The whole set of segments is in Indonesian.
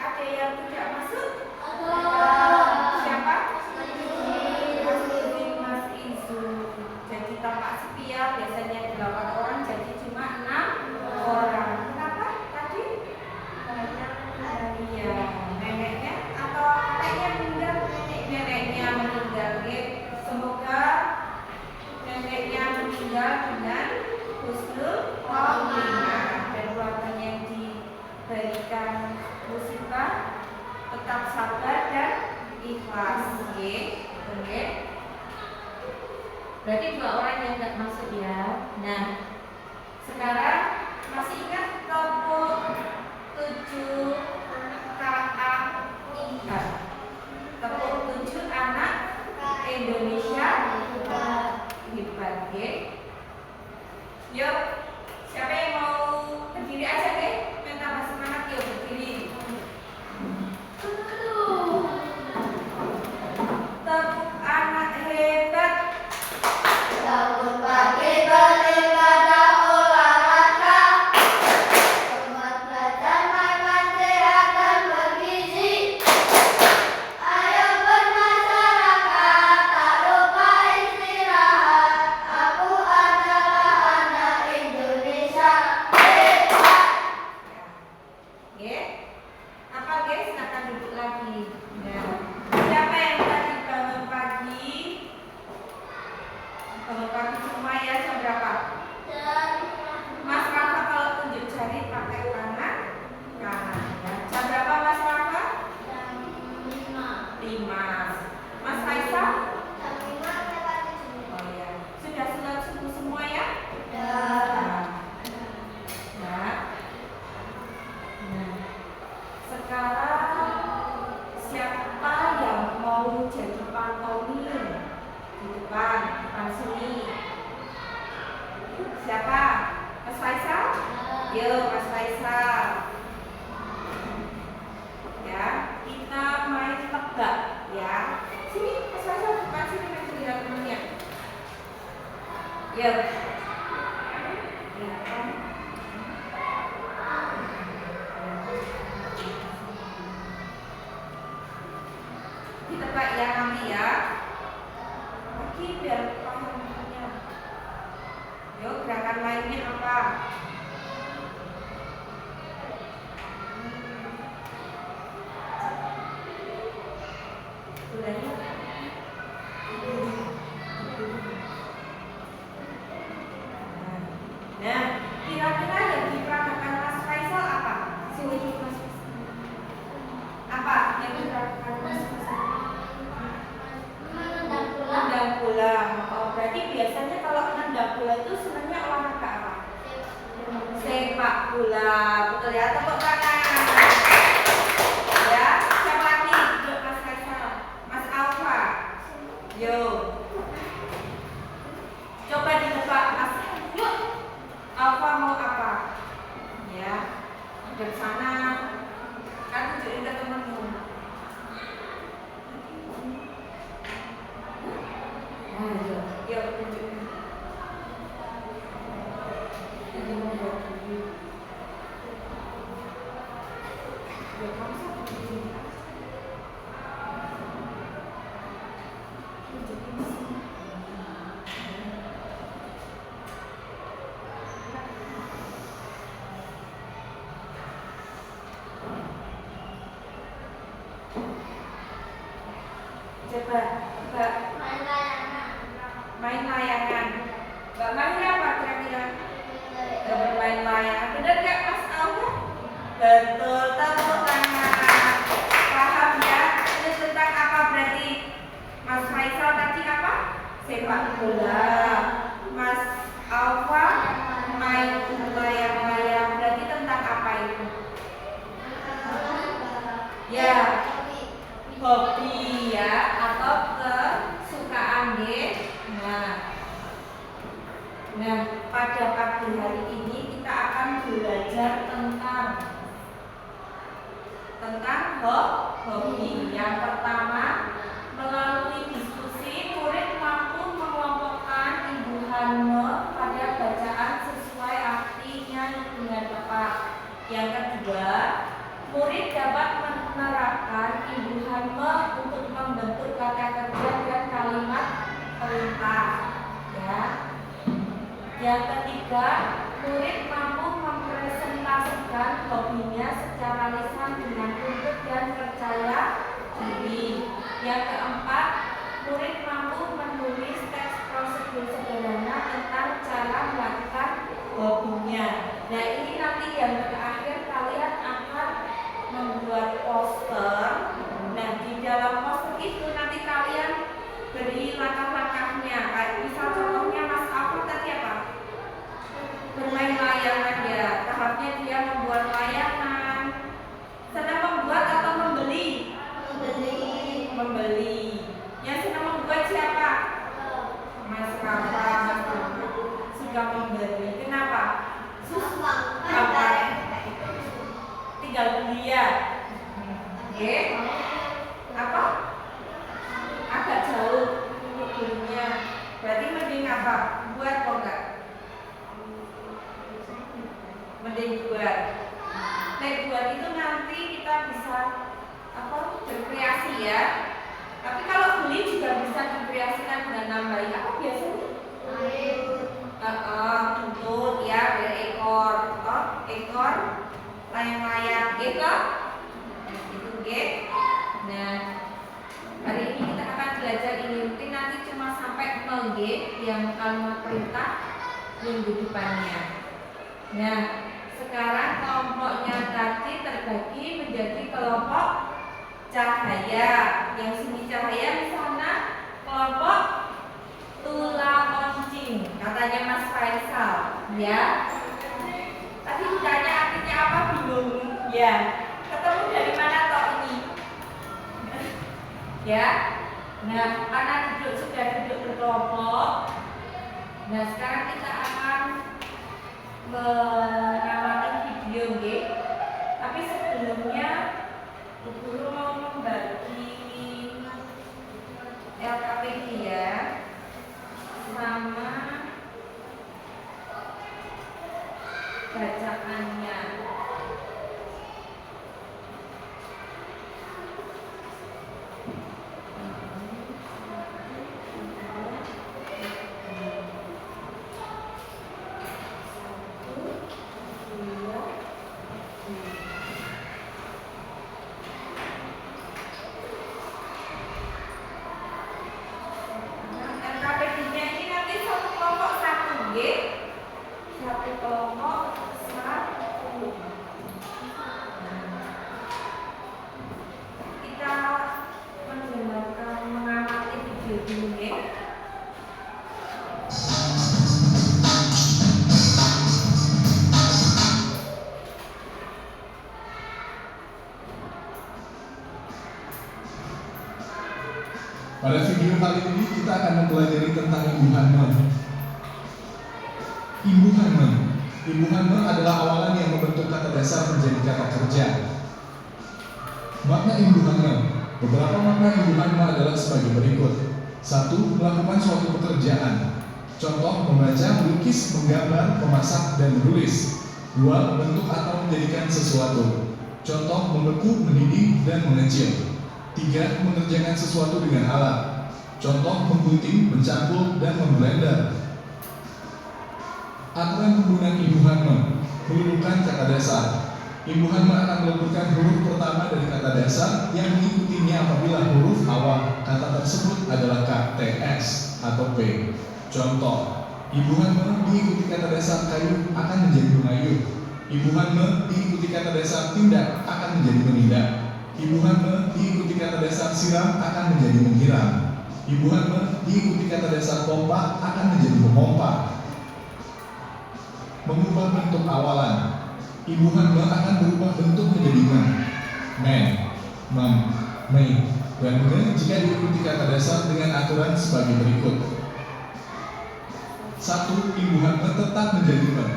Ada yang tidak masuk? Ada. Siapa? Mas Izin, Mas Izu. Jadi tampak sepia biasanya 8 orang, jadi cuma 6 orang. Kenapa tadi? Iya, neneknya atau kakeknya meninggal? Neneknya meninggal. Semoga neneknya meninggal dengan husnul khotimah dan keluarganya yang diberikan musibah tetap sabar dan ikhlas. Oke. Berarti 2 orang yang nggak masuk ya. Nah, sekarang masih ingat kelompok 7 KAIH. Kelompok 7 anak Indonesia hebat. Yuk, siapa yang mau berdiri aja deh? Tambah semangat, yuk berdiri. Tepuk anak hebat. Bangun pagi beribadah olahraga, semangat belajar makan sehat dan bergizi. Ayo bermasyarakat, tak lupa istirahat. Aku adalah anak Indonesia hebat. Ya. Apa guys? Silakan duduk lagi. Nah, siapa yang tadi bangun pagi? Bangun pagi semua ya, jam berapa? Mas Rafa kalau tunjuk jari pakai tangan kanan ya. Jam berapa Mas Rafa? 5. Mas Faisal? Oh ya. Sudah sunat subuh semua ya? Nah, sekarang siapa yang mau jadi pantomim di depan sini? Siapa? Mas Faisal? Yuk Mas Faisal. Ya, kita main tebak ya. Sini Mas Faisal depan sini main dengan temennya. Yuk. Ya kan? Ditebak ya nanti ya. Lagi biar pahamnya. Yuk, gerakan lainnya apa? Sudah ya? Nah, kira-kira yang diperagakan Mas Faisal apa? Sini Mas Faisal. Apa yang diperagakan Mas Faisal? Nendang bola. Oh, berarti biasanya kalau nendang bola itu sebenarnya olahraga apa? Sepak bola. Betul ya, tepuk tangan. Ya, siapa lagi? Yuk Mas Faisal. Mas Alfa. Yuk. Coba ditebak Mas. Yuk. Alfa mau apa? Ya. Dari sana. Kan tunjukin ke temenmu. Yuk tunjukin. Coba, main layangan. Mbak main apa kira-kira? Bermain layangan. Benar nggak Mas Alfa? Betul, tepuk tangan. Paham ya? Ini tentang apa berarti? Mas Faisal tadi apa? Sepak bola. Mas Alfa main layang-layang. Berarti tentang apa itu? Ya, hobi ya, atau kesukaan ya. Nah, pada pagi hari ini kita akan belajar tentang hobi. Yang pertama, melalui diskusi murid mampu mengelompokkan imbuhannya pada bacaan sesuai artinya dengan tepat. Yang kedua, murid dapat gunakan Ibu Hanme untuk membentuk kata kerja dan kalimat perintah. Ya. Yang ketiga, murid mampu mempresentasikan hobinya secara lisan dengan tuntut dan percaya diri. Yang keempat, murid mampu menulis teks prosedur sederhana tentang cara melakukan hobinya. Nah, ini nanti yang terakhir kalian akan membuat poster. Nah, di dalam poster itu nanti kalian beri langkah-langkahnya. Kayak misal contohnya Mas Afur tadi apa? Bermain layangan ya. Tahapnya dia membuat layangan. Senang membuat atau membeli? Membeli. Yang senang membuat siapa? Mas Rafa, Mas Rafa suka membeli. Kenapa? Gampang. Tinggal beli ya. Oke. Apa? Agak jauh untuk belinya. Berarti mending apa? Buat kok enggak? Mending buat. Nah, buat itu nanti kita bisa apa? Berkreasi ya. Tapi kalau beli juga bisa dikreasikan dengan nambahin apa biasanya? Tuntut ya, berekor, ekor, layang-layang, gitu. Itu gitu. Nah, hari ini kita akan belajar ini. Mungkin nanti cuma sampai 0G yang kalimat perintah minggu depannya. Nah, sekarang kelompoknya tadi terbagi menjadi kelompok cahaya. Yang sini cahaya, di sana kelompok tulaloncing. Katanya Mas Faisal, ya. Tadi ditanya artinya apa, bingung? Ya. Ketemu dari mana toh ini? Ya. Nah, anak sudah duduk berkelompok. Nah, sekarang kita akan mengamati video, nggih. Tapi sebelumnya Bu Guru mau membagi LKPD ya, sama bacaannya. Pada video kali ini kita akan mempelajari tentang Ibu Hanme. Ibu Hanme adalah awalan yang membentuk kata dasar menjadi kata kerja. Makna Ibu Hanme. Beberapa makna Ibu Hanme adalah sebagai berikut. 1. Melakukan suatu pekerjaan. Contoh, membaca, melukis, menggambar, memasak, dan menulis. 2. Membentuk atau menjadikan sesuatu. Contoh, membeku, mendidih, dan mengecil. 3. Mengerjakan sesuatu dengan alat. Contoh, menggunting, mencampur, dan memblender. Aturan penggunaan Ibu Hanme. Menunjukkan kata dasar. Ibu Hanme akan meleburkan huruf pertama dari kata dasar yang mengikutinya apabila huruf awal kata tersebut adalah K, T, S, atau P. Contoh, Ibu Hanme diikuti kata dasar kayu akan menjadi mengayuh. Ibu Hanme diikuti kata dasar tindak akan menjadi menindak. Ibu Hanme diikuti kata dasar siram akan menjadi menghiram. Ibu Hanme diikuti kata dasar pompa akan menjadi memompa. Mengubah bentuk awalan. Ibu Hanme akan berubah bentuk menjadi men, mem, dan jika diikuti kata dasar dengan aturan sebagai berikut. 1. Ibu Hanme tetap menjadi men.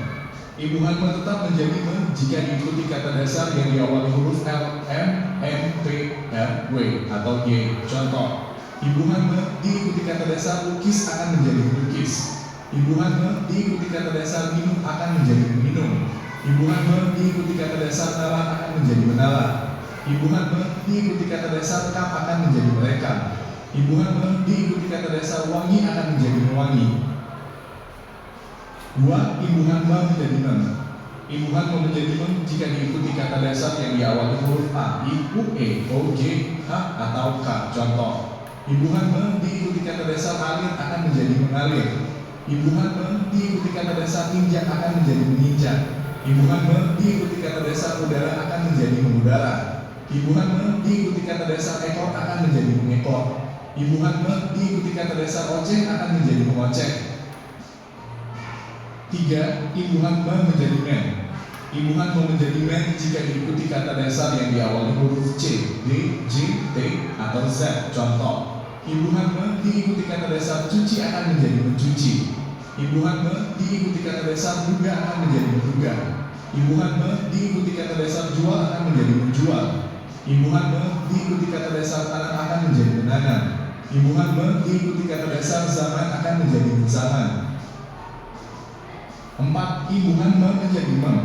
Ibu Hanme tetap menjadi men jika diikuti kata dasar yang diawali huruf L, M, N, P, R, W, atau Y. Contoh, Ibu Hanme diikuti kata dasar lukis akan menjadi melukis. Ibu Hanme diikuti kata dasar minum akan menjadi minum. Ibu Hanme diikuti kata dasar nalar akan menjadi menalar. Imbuhan me diikuti kata dasar kap akan menjadi mereka. Imbuhan me diikuti kata dasar wangi akan menjadi mewangi. 2. Imbuhan me menjadi mem. Imbuhan me menjadi mem jika diikuti kata dasar yang diawali huruf A, I, U, E, O, J, H, atau K. Contoh. Imbuhan me diikuti kata dasar alir akan menjadi mengalir. Imbuhan me diikuti kata dasar injak akan menjadi menginjak. Imbuhan me diikuti kata dasar udara akan menjadi mengudara. Imbuhan me diikuti kata dasar ekor akan menjadi mengekor. Imbuhan me diikuti kata dasar oceh akan menjadi mengoceh. 3. Imbuhan me menjadi men. Imbuhan me menjadi men jika diikuti kata dasar yang diawali huruf C, D, J, T, atau Z. Contoh. Imbuhan me diikuti kata dasar cuci akan menjadi mencuci. Imbuhan me diikuti kata dasar duga akan menjadi menduga. Imbuhan me diikuti kata dasar jual akan menjadi menjual. Imbuhan me diikuti kata dasar tanam akan menjadi menanam. Imbuhan me diikuti kata dasar zaman akan menjadi zaman. 4. Imbuhan me menjadi mem.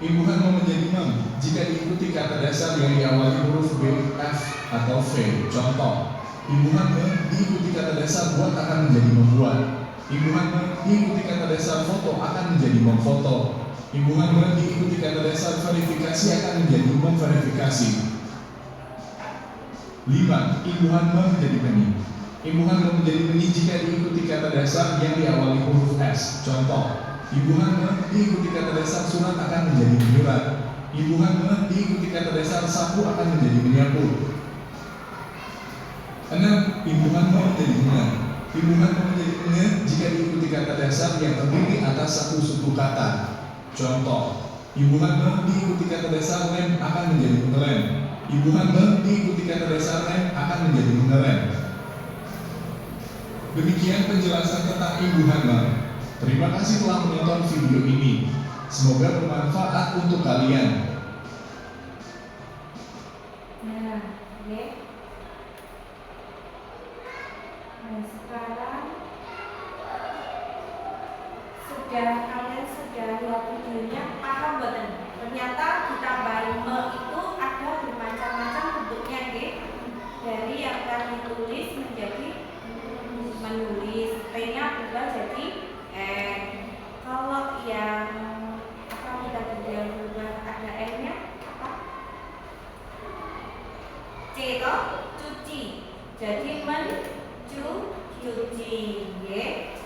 Imbuhan me menjadi mem jika diikuti kata dasar yang diawali huruf B, F, atau V. Contoh. Imbuhan me diikuti kata dasar buat akan menjadi membuat. Imbuhan me diikuti kata dasar foto akan menjadi memfoto. Imbuhan me diikuti kata dasar verifikasi akan menjadi memverifikasi. 5. Imbuhan me menjadi meni. Imbuhan me menjadi meni jika diikuti kata dasar yang diawali huruf S. Contoh. Imbuhan me diikuti kata dasar surat akan menjadi menyurat. Imbuhan me diikuti kata dasar sapu akan menjadi menyapu. 6. Imbuhan me menjadi bunga. Imbuhan me menjadi bunga jika diikuti kata dasar yang terdiri atas satu suku kata. Contoh. Imbuhan me diikuti kata dasar lem akan menjadi mengerem. Imbuhan me diikuti kata dasar lem akan menjadi mengerem. Demikian penjelasan tentang imbuhan me. Terima kasih telah menonton video ini. Semoga bermanfaat untuk kalian. Nah, oke. Nah, sekarang kalian sudah lihat videonya, paham buatan? Ternyata ditambahin me itu ada bermacam-macam bentuknya, oke? Dari yang tadi tulis menjadi menulis, T-nya berubah jadi kalau yang kita berubah ada N-nya apa? C toh, cuci. Jadi mencuci, ya,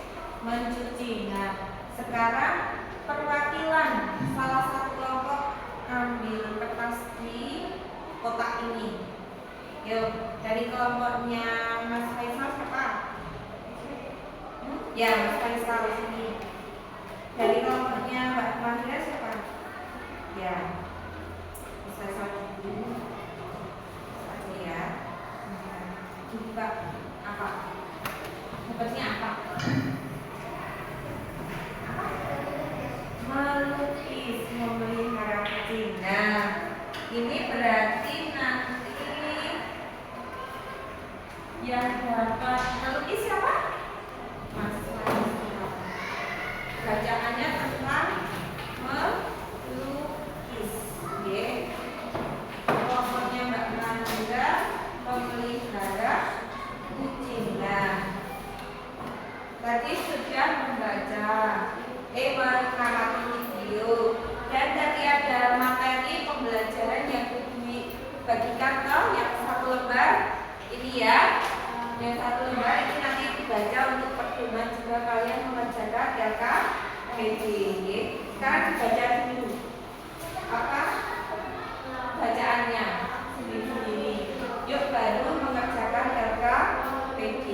mencuci. Nah, sekarang perwakilan salah satu kelompok ambil kertas di kotak ini. Yuk, dari kelompoknya Mas Faisal siapa? Ya, Mas Faisal ini. Dari kelompoknya Mbak Mahira siapa? Ya, Mas Faisal dulu. Saja ya. Juga apa? Dapatnya apa? Melukis, memelihara kucing. Nah, ini berarti nanti yang dapat melukis siapa? Mas Faisal. Bacaannya tentang melukis, ya. Kelompoknya Mbak Mahira memelihara kucing. Nah, tadi sudah membaca, mengamati video, dan tadi ada materi pembelajaran yang dibagikan ke yang satu lembar ini ya. Yang satu lembar ini nanti dibaca untuk pedoman jika kalian mengerjakan LKPD. Sekarang dibaca dulu apa bacaannya sendiri-sendiri. Yuk baru mengerjakan LKPD.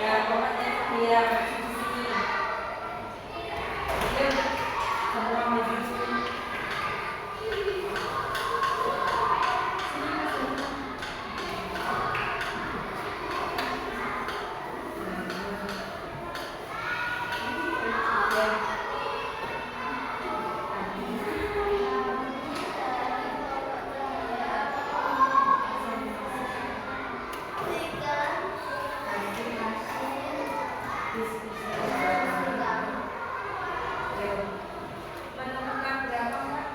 Ya, pokoknya dia di sini. Yuk, semua maju. Menemukan berapa, Mbak?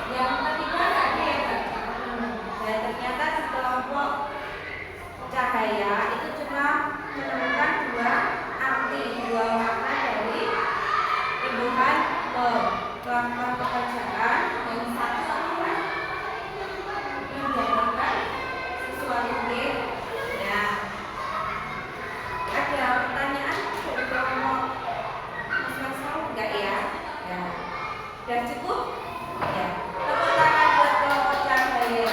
Yang ketiga tadi ya, Mbak. Dan ternyata di kelompok cahaya itu cuma menemukan dua arti, dua makna dari imbuhan melakukan pekerjaan yang satu apa? Menjadikan sesuatu game. Nah, ada pertanyaan dari kelompok Mas Masal enggak ya? Ya, sudah cukup? Ya, tepuk tangan buat kelompok cahaya.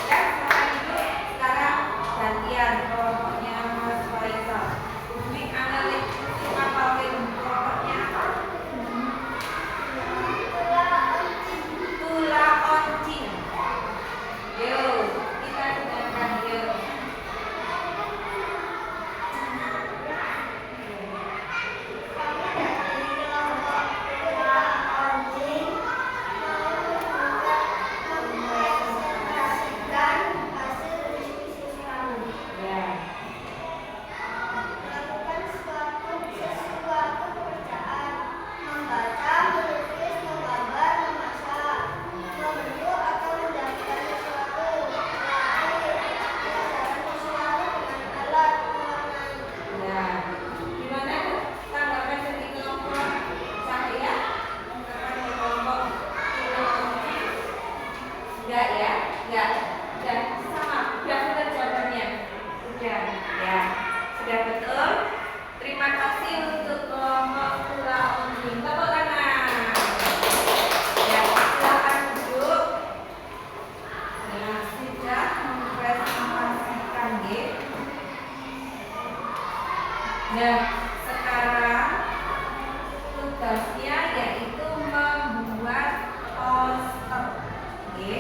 Ya, sekarang itu sekarang gantian kelompoknya Mas Faisal. Publik analis apalin kelompoknya apa? Tula oncing. Yuk, kita dengarkan yuk. Ya. Melakukan sesuatu pekerjaan, membaca, melukis, menggambar, memasak, membentuk atau mendapatkan sesuatu, melatih, mengerjakan sesuatu dengan alat, mewarnai. Ya, gimana tanggapan dari kelompok cahaya? Tanggapan dari kelompok teknologi? Enggak ya? Enggak. Sudah sama. Sudah betul jawabannya. Sudah. Ya. Sudah betul. Terima kasih untuk kelompok Tula Onjing. Tepuk tangan. Ya, silakan duduk. Nah, sudah mempresentasikan ya. Nah, sekarang tugasnya yaitu membuat poster, oke,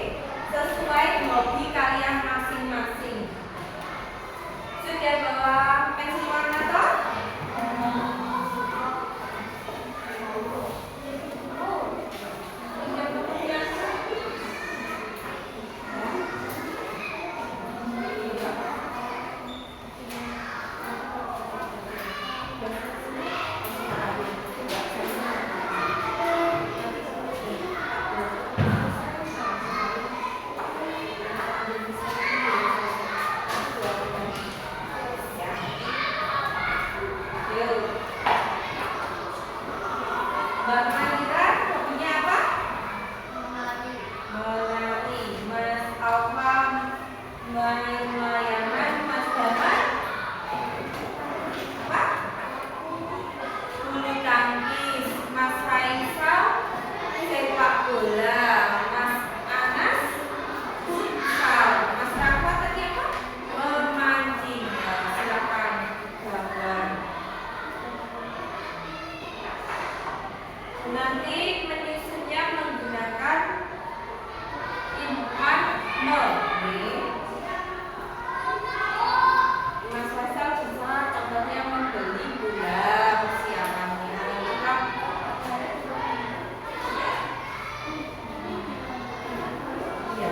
sesuai hobi kalian masing-masing. Sudah bawa pensil warna toh? Sudah kemudian Mbak Manira, hobinya apa? Menari. Menari. Mas Alfa main layangan. Mas Damar apa? Bulu tangkis. Mas Faisal sepak bola. Mas Anas futsal. Mas Rafa tadi apa? Memancing. Ya, silakan gambar. Nanti menyusunnya menggunakan imbuhan mol. Mas Faisal bisa contohnya membeli gula persiapannya. Lengkap. Iya.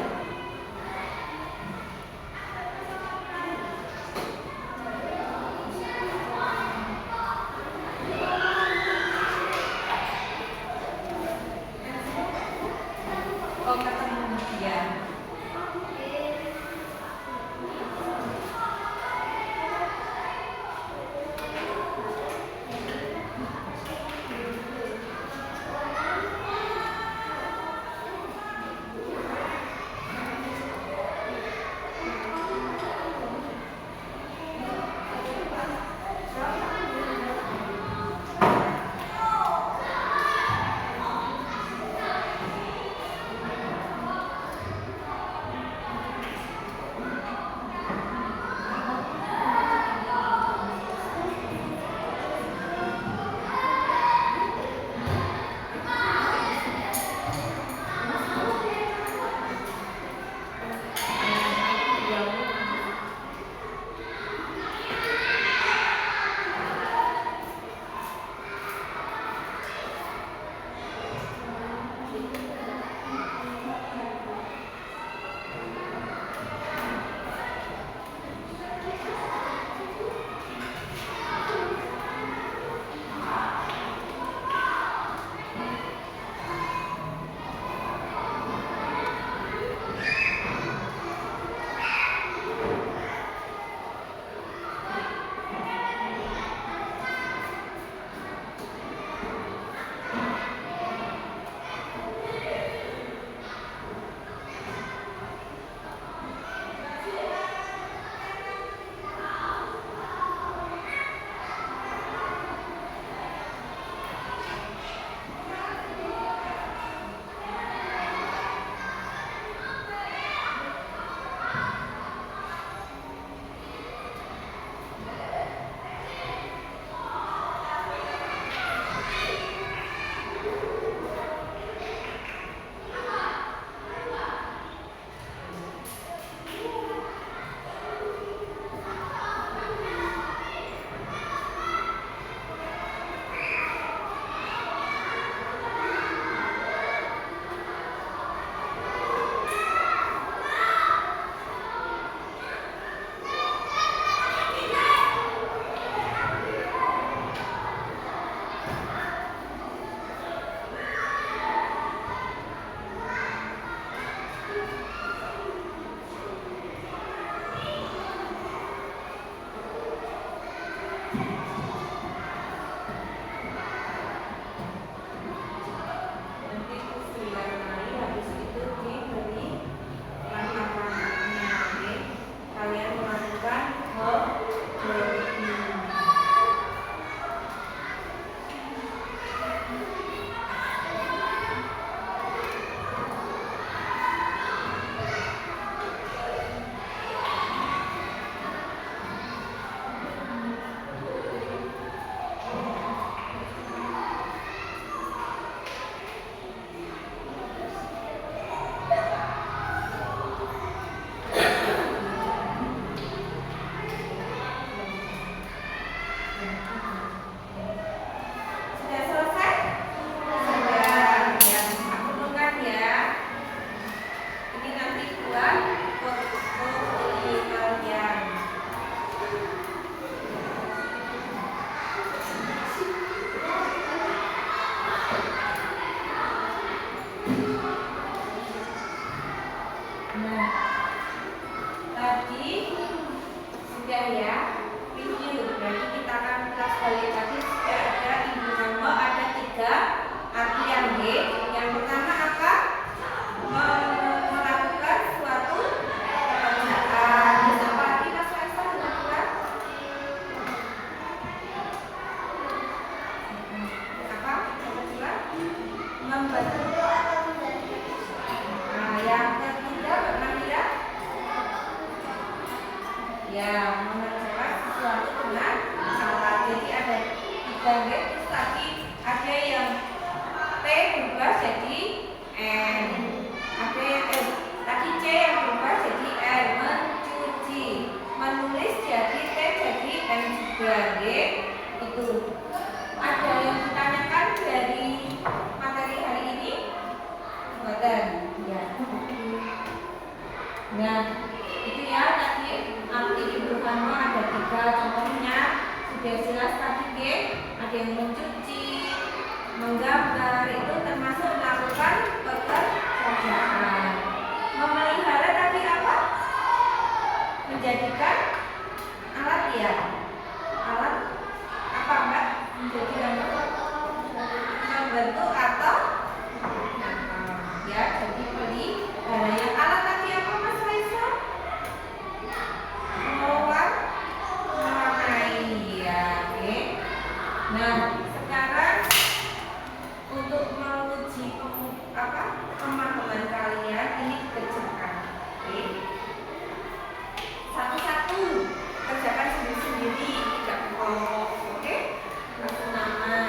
membentuk. atau menjadikan sesuatu. Nah, yang ketiga bagaimana? Ya, mengerjakan sesuatu dengan alat. Jadi ada 3 terus tadi ada yang T berubah jadi N. Ada yang tadi C yang berubah jadi R, mencuci. Menulis jadi T jadi N juga, itu. Ada yang ditanyakan dari materi hari ini? Buatan, ya. Nah, itu ya tadi arti Ibu Hano ada 3 contohnya sudah jelas tadi, ada yang mencuci, menggambar, itu termasuk melakukan pekerjaan. Memelihara tadi apa? Menjadikan alat ya. Alat apa Mbak? Menjadikan membentuk atau ya, jadi pelihara. Yang alat tadi apa Mas Raisa? Mewarnai ya, oke. Nah, sekarang untuk menguji pemahaman kalian ini dikerjakan, oke. Satu-satu kerjakan sendiri-sendiri, tidak kelompok, oke. Kasih nama.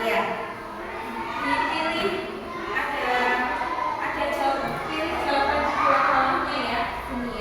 Ya, dipilih ada pilih jawaban di dua kolomnya ya, ini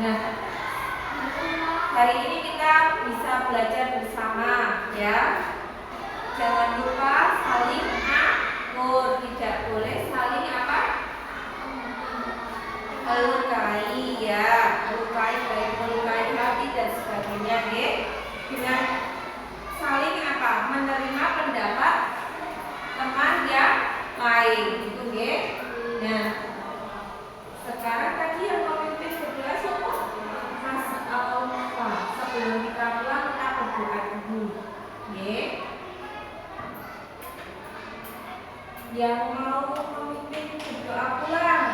Nah, hari ini kita bisa belajar bersama ya. Jangan lupa saling akur, tidak boleh saling apa? Melukai ya, melukai baik melukai hati dan sebagainya, ya. Dengan saling apa? Menerima pendapat teman yang lain, gitu, ya. Nah, sekarang tadi yang memimpin berdoa siapa? Mas Alfa. Sebelum kita pulang kita berdoa dulu, ya. Yang mau memimpin berdoa pulang?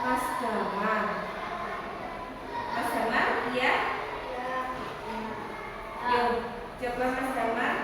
Mas Daman. Mas Daman, ya? Yuk, coba Mas Daman.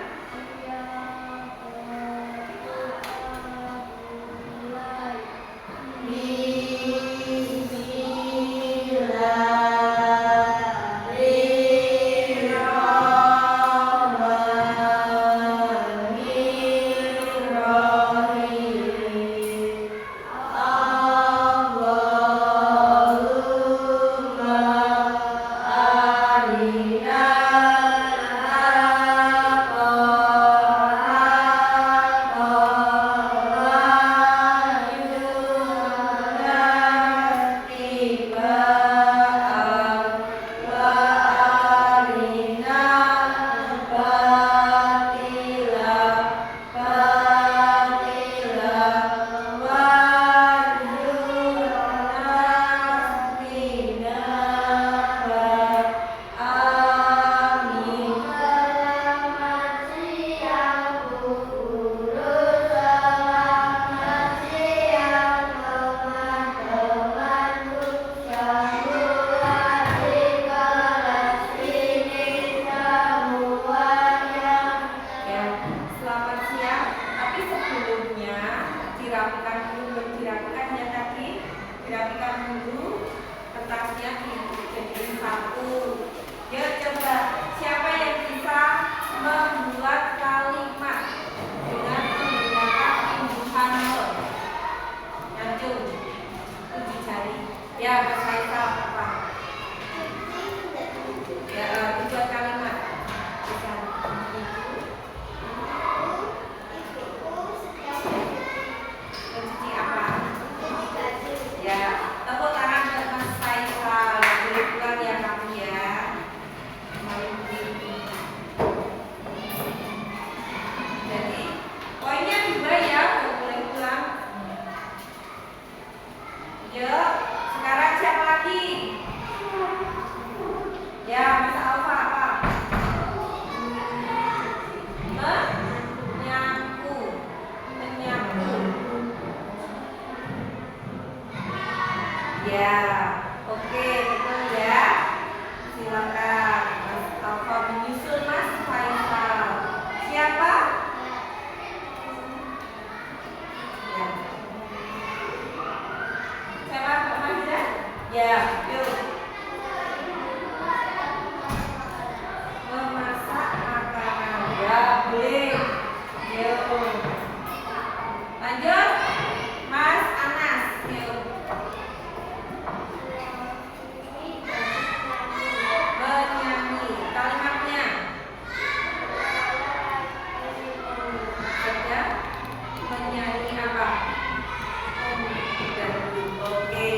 Oke,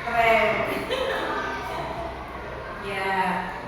keren. Ya.